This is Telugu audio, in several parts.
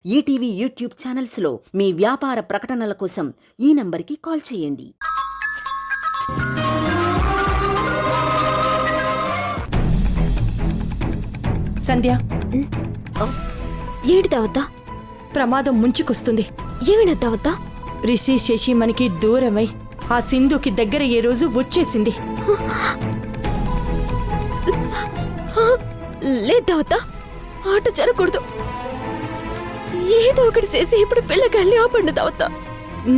ఈటీవీ యూట్యూబ్ ఛానల్స్లో మీ వ్యాపార ప్రకటనల కోసం ఈ నంబర్కి కాల్ చేయండి. సంధ్య, ఏంటి దావత్తా? ప్రమాదం ముంచుకొస్తుంది. ఏమైనా దావత్తా? రిషి శశి మనకి దూరమై ఆ సింధుకి దగ్గర ఏ రోజు వచ్చేసింది. లేదు దావత్తా, ఆట జరగకూడదు. ఏదో ఒకటి చేసి ఇప్పుడు పిల్లకాయల్ని ఆపండి దావత్తా.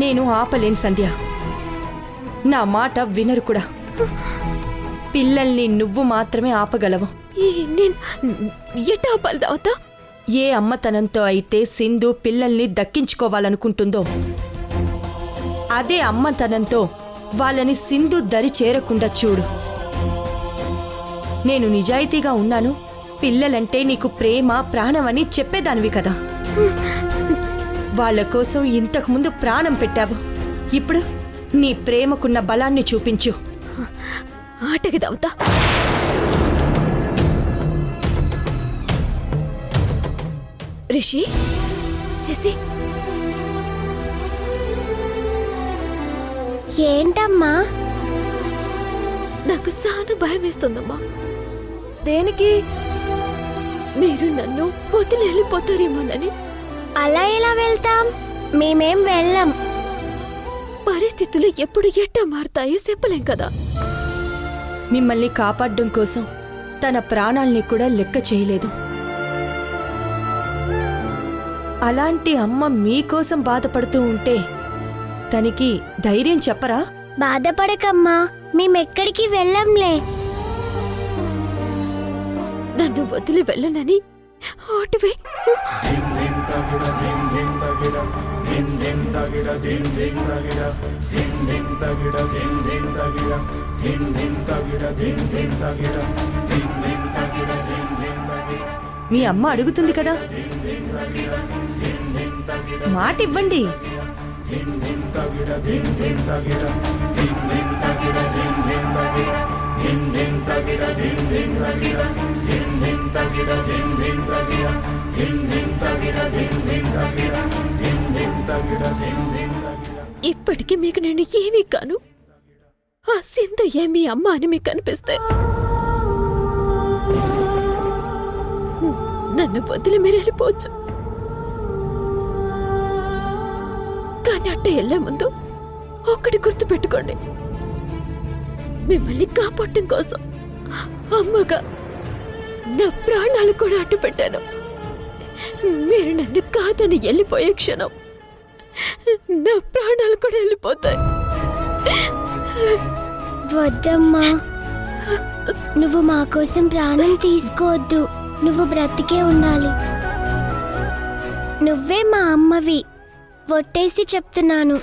నేను ఆపలేను సంధ్య, నా మాట వినరు కూడా. పిల్లల్ని నువ్వు మాత్రమే ఆపగలవు. నేను ఎట్ట ఆపాలి దావత్తా? ఏ అమ్మతనంతో అయితే సింధు పిల్లల్ని దక్కించుకోవాలనుకుంటుందో అదే అమ్మతనంతో వాళ్ళని సింధు దరి చేరకుండా చూడు. నేను నిజాయితీగా ఉన్నాను, పిల్లలంటే నీకు ప్రేమ ప్రాణమని చెప్పేదానివి కదా. వాళ్ళ కోసం ఇంతకుముందు ప్రాణం పెట్టావు. ఇప్పుడు నీ ప్రేమకున్న బలాన్ని చూపించు. ఆటకి దావత్తా. రిషి, శశి, ఏంటమ్మా? నాకు చాలా భయం వేస్తుందమ్మా. దేనికి? మీరు నన్ను వదిలి వెళ్ళిపోతారేమోనని. అలా ఎలా వెళ్తాం? మేమేం వెళ్ళం. పరిస్థితులు ఎప్పుడు ఎట్టా మారుతాయో చెప్పలేం కదా. మిమ్మల్ని కాపాడడం కోసం తన ప్రాణాల్ని కూడా లెక్క చేయలేదు. అలాంటి అమ్మ మీకోసం బాధపడుతూ ఉంటే తనకి ధైర్యం చెప్పరా? బాధపడకమ్మా, మేమెక్కడికి వెళ్ళంలే. నన్ను వదిలి వెళ్ళనని ఓటువే. మీ అమ్మ అడుగుతుంది కదా, మాట ఇవ్వండి. ఇప్పటికీ మీకు నేను ఏమీ కాను. ఆ సింధు ఏమీ అమ్మ అని మీకు కనిపిస్తే నన్ను వదిలి మీరు వెళ్ళిపోవచ్చు. కానీ అట్ట వెళ్లే ముందు ఒక్కటి గుర్తు పెట్టుకోండి. మిమ్మల్ని కాపాడటం కోసం అమ్మగా నా ప్రాణాలు కూడా అడ్డు పెట్టాను. మీరు నన్ను కాదని వెళ్ళిపోయే క్షణం నా ప్రాణాలు కూడా వెళ్ళిపోతాయి. వద్దమ్మా, నువ్వు మా కోసం ప్రాణం తీసుకోవద్దు. నువ్వు బ్రతికే ఉండాలి. నువ్వే మా అమ్మవి, ఒట్టేసి చెప్తున్నాను.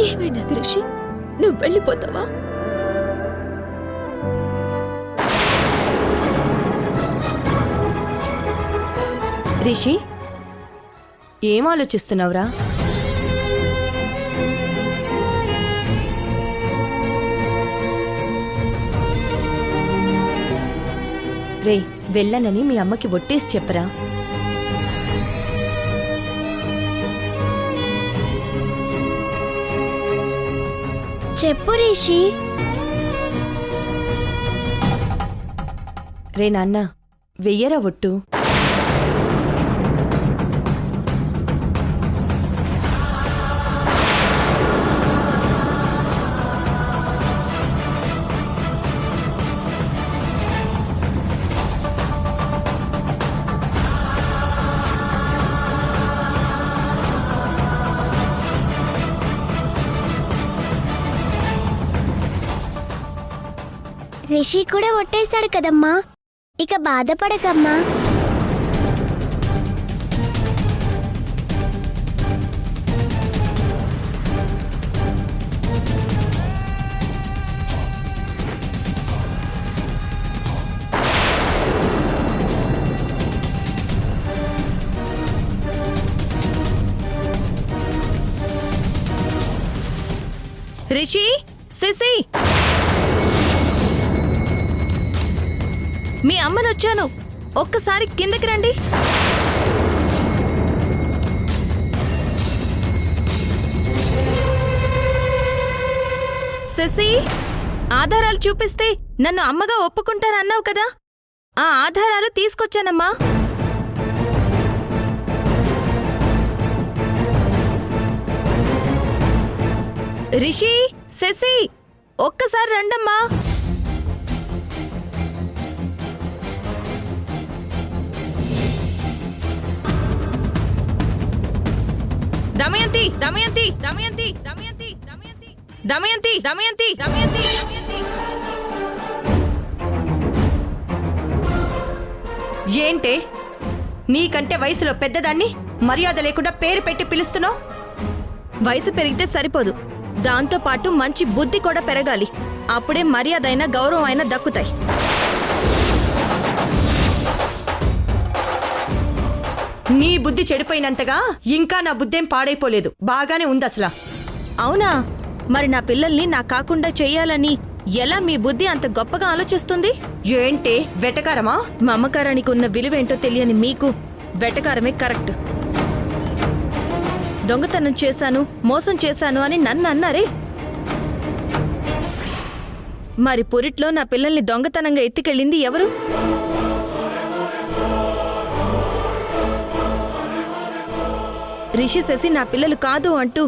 ఏమైనది రిషి? నువ్వు వెళ్ళిపోతావా? రిషి, ఏం ఆలోచిస్తున్నావురా? రే, వెళ్ళనని మీ అమ్మకి ఒట్టేసి చెప్పరా. చెప్పు రిషి. రే నాన్న, వెయ్యరా ఒట్టు. రిషి కూడా ఒట్టేశాడు కదమ్మా, ఇక బాధపడకమ్మా. రిషి, శశి, మీ అమ్మనొచ్చాను. ఒక్కసారి కిందకి రండి. శశి, ఆధారాలు చూపిస్తే నన్ను అమ్మగా ఒప్పుకుంటానన్నావు కదా, ఆ ఆధారాలు తీసుకొచ్చానమ్మా. రిషి, శశి, ఒక్కసారి రండమ్మా. దమయంతి, దమయంతి, దమయంతి, దమయంతి, దమయంతి, దమయంతి, దమయంతి, దమయంతి, దమయంతి. ఏంటే నీకంటే వయసులో పెద్దదాన్ని మర్యాద లేకుండా పేరు పెట్టి పిలుస్తున్నావు? వయసు పెరిగితే సరిపోదు, దాంతో పాటు మంచి బుద్ధి కూడా పెరగాలి. అప్పుడే మర్యాదైన గౌరవం అయినా దక్కుతాయి. నీ బుద్ధి చెడిపోయినంతగా ఇంకా నా బుద్ధేం పాడైపోలేదు, బాగానే ఉంది అసలు. అవునా? మరి నా పిల్లల్ని నా కాకుండా చెయ్యాలని ఎలా మీ బుద్ధి అంత గొప్పగా ఆలోచిస్తుంది? ఏంటే వెటకారమా? మమకారానికి ఉన్న విలువేంటో తెలియని మీకు వెటకారమే కరెక్ట్. దొంగతనం చేశాను, మోసం చేశాను అని నన్ను అన్నారే. మరి పురిట్లో నా పిల్లల్ని దొంగతనంగా ఎత్తుకెళ్ళింది ఎవరు? రిషి, శశి నా పిల్లలు కాదు అంటూ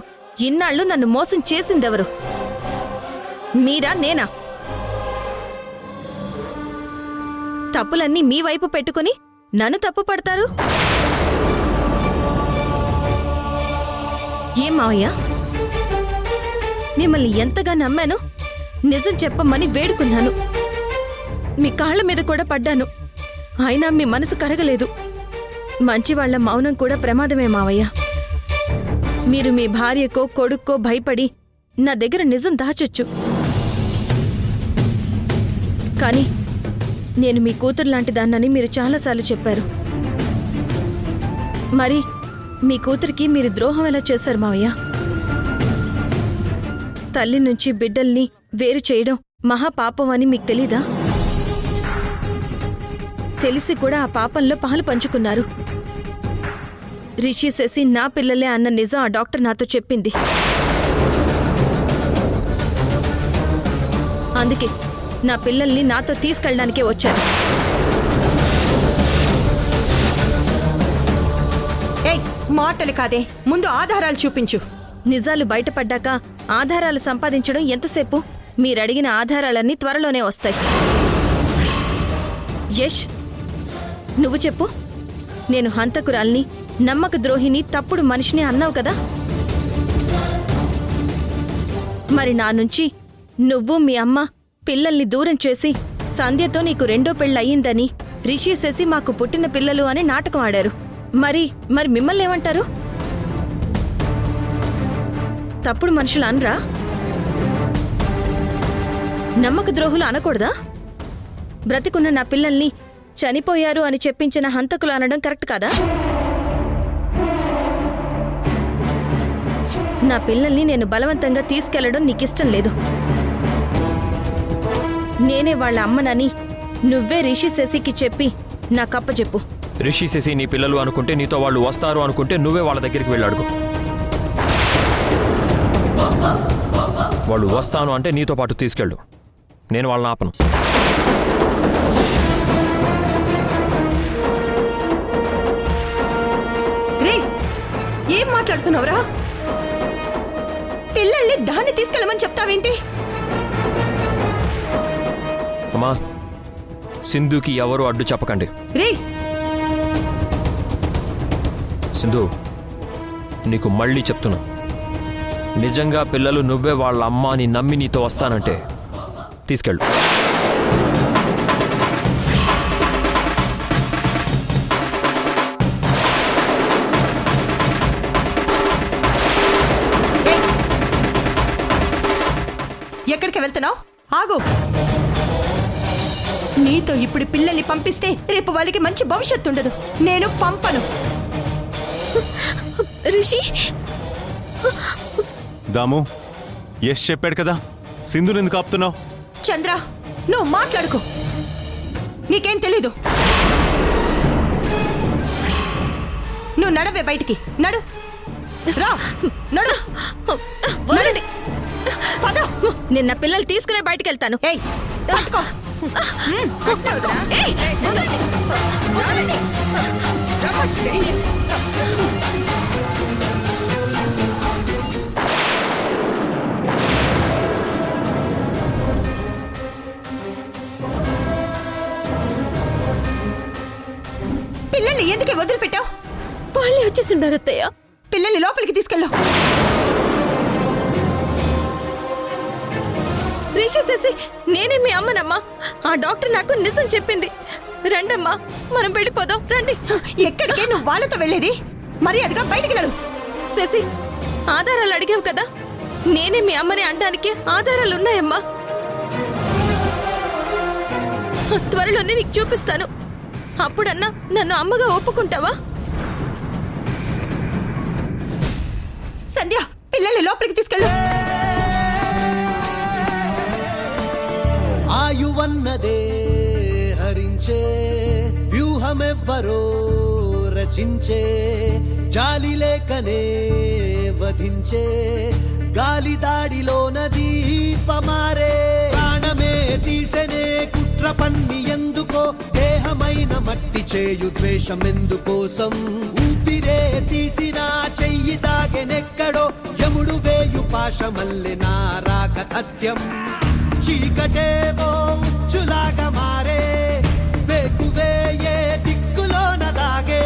ఇన్నాళ్ళు నన్ను మోసం చేసిందెవరు? మీరా, నేనా? తప్పులన్నీ మీ వైపు పెట్టుకుని నన్ను తప్పు పడతారు. ఏం మావయ్య, మిమ్మల్ని ఎంతగా నమ్మాను, నిజం చెప్పమ్మని వేడుకున్నాను, మీ కాళ్ల మీద కూడా పడ్డాను. అయినా మీ మనసు కరగలేదు. మంచివాళ్ల మౌనం కూడా ప్రమాదమే మావయ్య. మీరు మీ భార్యకో కొడుక్కో భయపడి నా దగ్గర నిజం దాచొచ్చు, కానీ నేను మీ కూతురు లాంటి దాన్నని మీరు చాలాసార్లు చెప్పారు. మరి మీ కూతురికి మీరు ద్రోహం ఎలా చేశారు మావయ్య? తల్లి నుంచి బిడ్డల్ని వేరు చేయడం మహాపాపం అని మీకు తెలీదా? తెలిసి కూడా ఆ పాపంలో పాలు పంచుకున్నారు. రిషి, శశి నా పిల్లలే అన్న నిజం ఆ డాక్టర్ నాతో చెప్పింది. అందుకే నా పిల్లల్ని నాతో తీసుకెళ్ళడానికే వచ్చాను. ఏయ్, మాటలు కాదే, ముందు ఆధారాలు చూపించు. నిజాలు బయటపడ్డాక ఆధారాలు సంపాదించడం ఎంతసేపు? మీరడిగిన ఆధారాలన్నీ త్వరలోనే వస్తాయి. యష్, నువ్వు చెప్పు. నేను హంతకురాల్ని, నమ్మక ద్రోహిని, తప్పుడు మనిషిని అన్నావు కదా. మరి నా నుంచి నువ్వు మీ అమ్మ పిల్లల్ని దూరం చేసి సంధ్యతో నీకు రెండో పెళ్ళయిందని, రిషి, శశి మాకు పుట్టిన పిల్లలు అని నాటకం ఆడారు. మరి మిమ్మల్ని ఏమంటారు? తప్పుడు మనుషులు అనరా? నమ్మక ద్రోహులు అనకూడదా? బ్రతికున్న నా పిల్లల్ని చనిపోయారు అని చెప్పించిన హంతకులు అనడం కరెక్ట్ కాదా? నా పిల్లల్ని నేను బలవంతంగా తీసుకెళ్లడం నీకిష్టం లేదు. నేనే వాళ్ళ అమ్మనని నువ్వే రిషి, శశికి చెప్పి నాకప్పచెప్పు. రిషి, శశి నీ పిల్లలు అనుకుంటే, నీతో వాళ్ళు వస్తారు అనుకుంటే నువ్వే వాళ్ళ దగ్గరికి వెళ్ళాడుకో. వాళ్ళు వస్తాను అంటే నీతో పాటు తీసుకెళ్ళు, నేను వాళ్ళని ఆపను. రే, ఏం మాట్లాడుతున్నావురా? పిల్లల్ని దాన్ని తీసుకెళ్ళమని చెప్తావేంటి? అమ్మా, సింధుకి ఎవరు అడ్డు చెప్పకండి. రే, సింధు, నీకు మళ్ళీ చెప్తున్నా, నిజంగా పిల్లలు నువ్వే వాళ్ళ అమ్మ అని నమ్మి నీతో వస్తానంటే తీసుకెళ్ళు. ఎక్కడికి వెళ్తున్నావు? ఆగు. నీతో ఇప్పుడు పిల్లల్ని పంపిస్తే రేపు వాళ్ళకి మంచి భవిష్యత్తు ఉండదు. నేను పంపను. రిషి, దాము, యశ్ చెప్పాడు కదా, సింధుని ఎందుకు ఆపుతున్నావు? చంద్ర, నువ్వు మాట్లాడుకో. నీకేం తెలీదు. నువ్వు నడవే బయటికి. నడు రా, నడు వదలండి. పద. నిన్న పిల్లలు తీసుకునే బయటికి వెళ్తాను. ఏయ్, పట్టుకో. ఏయ్, వదలండి. వదలండి. పిల్లల్ని ఎందుకే వదిలిపెట్టావు? వాళ్ళే వచ్చేసిండారు అత్తయ్య. పిల్లల్ని లోపలికి తీసుకెళ్ళు. రిషి శశి, నేనే మీ అమ్మనమ్మా. ఆ డాక్టర్ నాకు నిజం చెప్పింది. రండమ్మా, మనం వెళ్ళిపోదాం. రండి. ఎక్కడికి నువ్వు వాళ్ళతో వెళ్ళేది? మర్యాదగా బయటికి నడు. శశి, ఆధారాలు అడిగావు కదా, నేనే మీ అమ్మని అనడానికి ఆధారాలు ఉన్నాయమ్మా. త్వరలోనే నీకు చూపిస్తాను. అప్పుడన్నా నన్ను అమ్మగా ఒప్పుకుంటావా? సంధ్య, పిల్లల్ని లోపలికి తీసుకెళ్ళు. ఆయువన్నదే హరించే వ్యూహమెవ్వరో రచించే, జాలి లేకనే వధించే గాలి దాడిలోన దీపమారే, ప్రాణమే తీసెనే కుట్ర పన్ని ఎందుకో, దేహమైన మట్టి చేయు ద్వేషం ఎందుకోసం, ఊపిరే తీసిన చెయ్యి దాగెనెక్కడో, యముడు వేయు పాశమల్లె నారాక తథ్యం, చీకటేవో ఉచ్చులాగా మారే, వేకువేయే దిక్కులోన దాగే,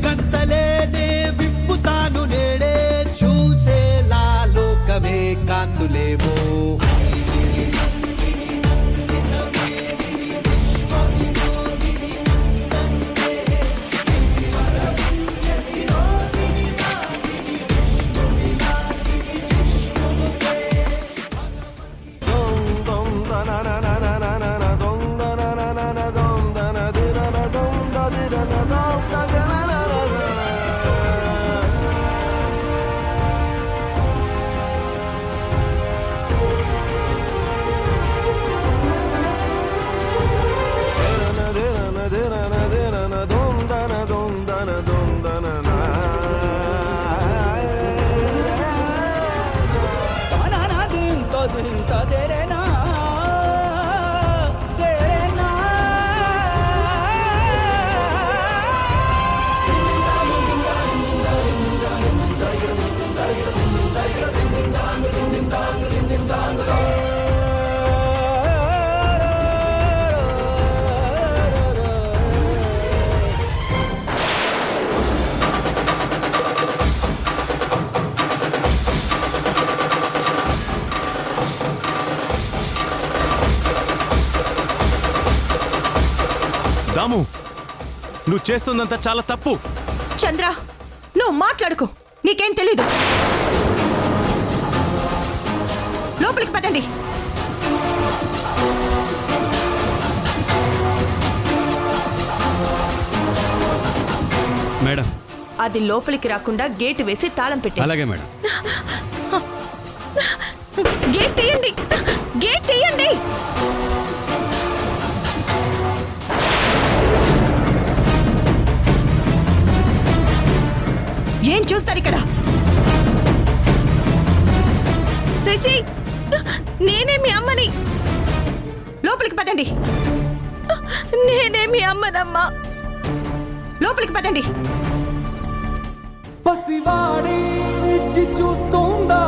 గంతలేనే విప్పుతాను నేడే, చూసేలా లోకమే కాంతులేవో. దాము, నువ్వు చేస్తుందంతా చాలా తప్పు. చంద్ర, నువ్వు మాట్లాడుకో. నీకేం తెలీదు. లోపలికి పదండి. మేడం, అది లోపలికి రాకుండా గేటు వేసి తాళం పెట్టి. అలాగే మేడం. గేట్ తీయండి. గేట్ తీయండి. ఏం చూస్తారు ఇక్కడ? శశి, నేనే మీ అమ్మని. లోపలికి పదండి. నేనే మీ అమ్మనమ్మా. లోపలికి పదండి. పసివాడి నిచ్చి చూస్తోందా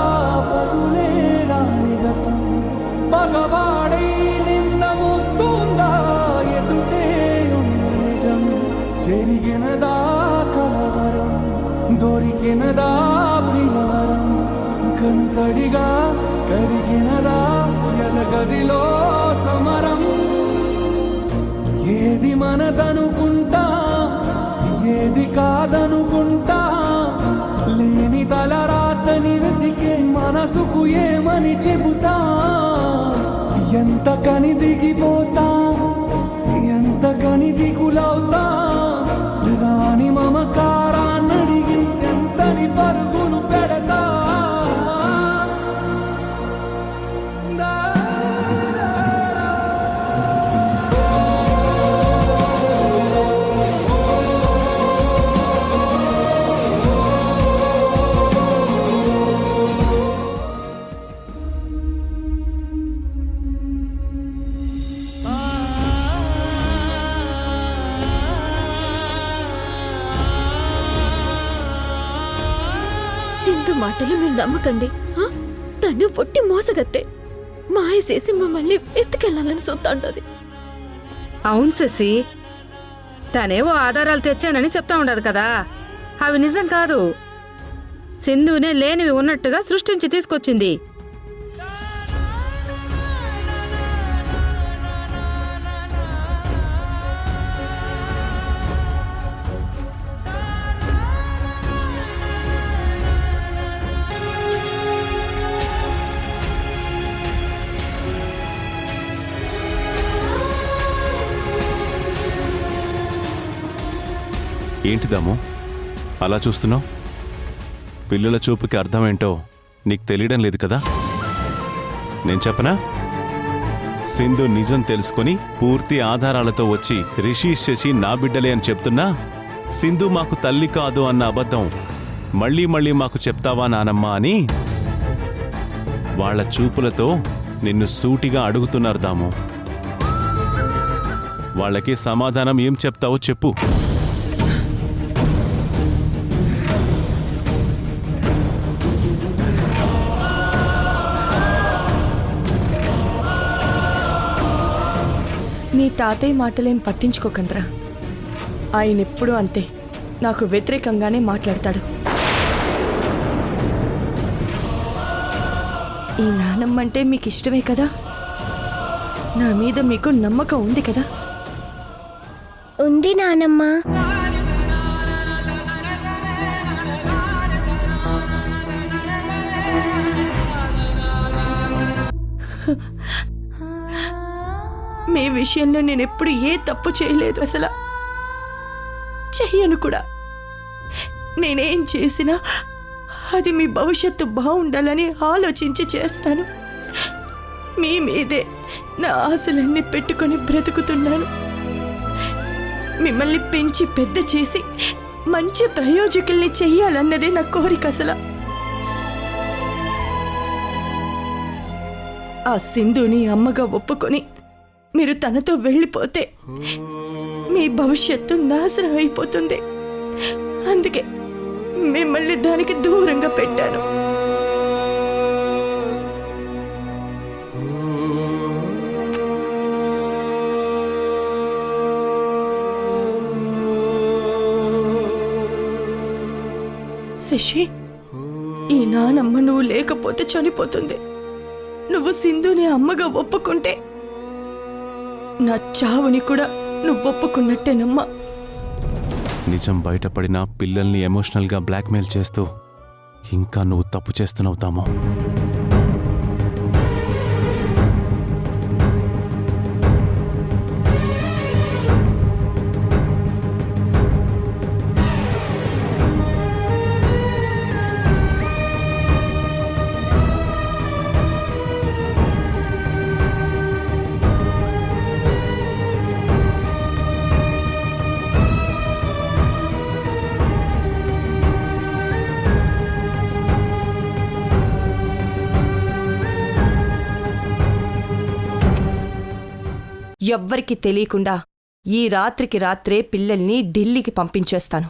బదులే రాని గతం, మగవాడి నిన్న మోస్తోందా ఎదుటే ఉన్న నిజం, జరిగినదా కలవరం, దొరికినదా ప్రియవరం, కనుతడిగా కరిగినదా ఎలగదిలో సమరం, ఏది మనదనుకుంటా ఏది కాదనుకుంటా, లేని తలరాతని వెతికే మనసుకు ఏమని చెబుతా, ఎంత కని దిగిపోతా ఎంత కని దిగులవుతా, రాని మమకారాన్నడిగి ఎంతని పరుగులు పెడతా, సింధు మాటలు మీరు నమ్మకండి. ఆ? తను పొట్టి మోసగత్తే మాయ చేసి మమ్మల్ని ఎత్తుకెళ్లాలని సొత్తంటది. అవును శశి, తనేవో ఆధారాలు తెచ్చానని చెప్తా ఉండదు కదా, అవి నిజం కాదు. సింధునే లేనివి ఉన్నట్టుగా సృష్టించి తీసుకొచ్చింది. ఏంటి దాము అలా చూస్తున్నావు? పిల్లల చూపుకి అర్థమేంటో నీకు తెలియడం లేదు కదా. నేను చెప్పనా? సింధు నిజం తెలుసుకొని పూర్తి ఆధారాలతో వచ్చి రిషి శశి నా బిడ్డలే అని చెప్తున్నా, సింధు మాకు తల్లి కాదు అన్న అబద్ధం మళ్ళీ మళ్ళీ మాకు చెప్తావా నానమ్మ అని వాళ్ళ చూపులతో నిన్ను సూటిగా అడుగుతున్నారు దాము. వాళ్ళకి సమాధానం ఏం చెప్తావో చెప్పు. మీ తాతయ్య మాటలేం పట్టించుకోకండ్రా. ఆయన ఎప్పుడూ అంతే, నాకు వ్యతిరేకంగానే మాట్లాడతాడు. ఈ నానమ్మంటే మీకు ఇష్టమే కదా? నా మీద మీకు నమ్మకం ఉంది కదా? ఉంది నానమ్మ. మీ విషయంలో నేను ఎప్పుడు ఏ తప్పు చేయలేదు, అసలు చెయ్యను కూడా. నేనేం చేసినా అది మీ భవిష్యత్తు బాగుండాలని ఆలోచించి చేస్తాను. మీ మీదే నా ఆశలన్నీ పెట్టుకొని బ్రతుకుతున్నాను. మిమ్మల్ని పెంచి పెద్ద చేసి మంచి ప్రయోజకుల్ని చెయ్యాలన్నదే నా కోరిక. అసలు ఆ సింధుని అమ్మగా ఒప్పుకొని మీరు తనతో వెళ్ళిపోతే మీ భవిష్యత్తు నాశనం అయిపోతుంది. అందుకే మిమ్మల్ని దానికి దూరంగా పెట్టాను. శశి, ఈ నానమ్మ నువ్వు లేకపోతే చనిపోతుంది. నువ్వు సింధుని అమ్మగా ఒప్పుకుంటే నా చావుని కూడా నువ్వు ఒప్పుకున్నట్టేనమ్మా. నిజం బయటపడినా పిల్లల్ని ఎమోషనల్గా బ్లాక్మెయిల్ చేస్తూ ఇంకా నువ్వు తప్పు చేస్తున్నావు తాము. ఎవ్వరికి తెలియకుండా ఈ రాత్రికి రాత్రే పిల్లల్ని ఢిల్లీకి పంపించేస్తాను.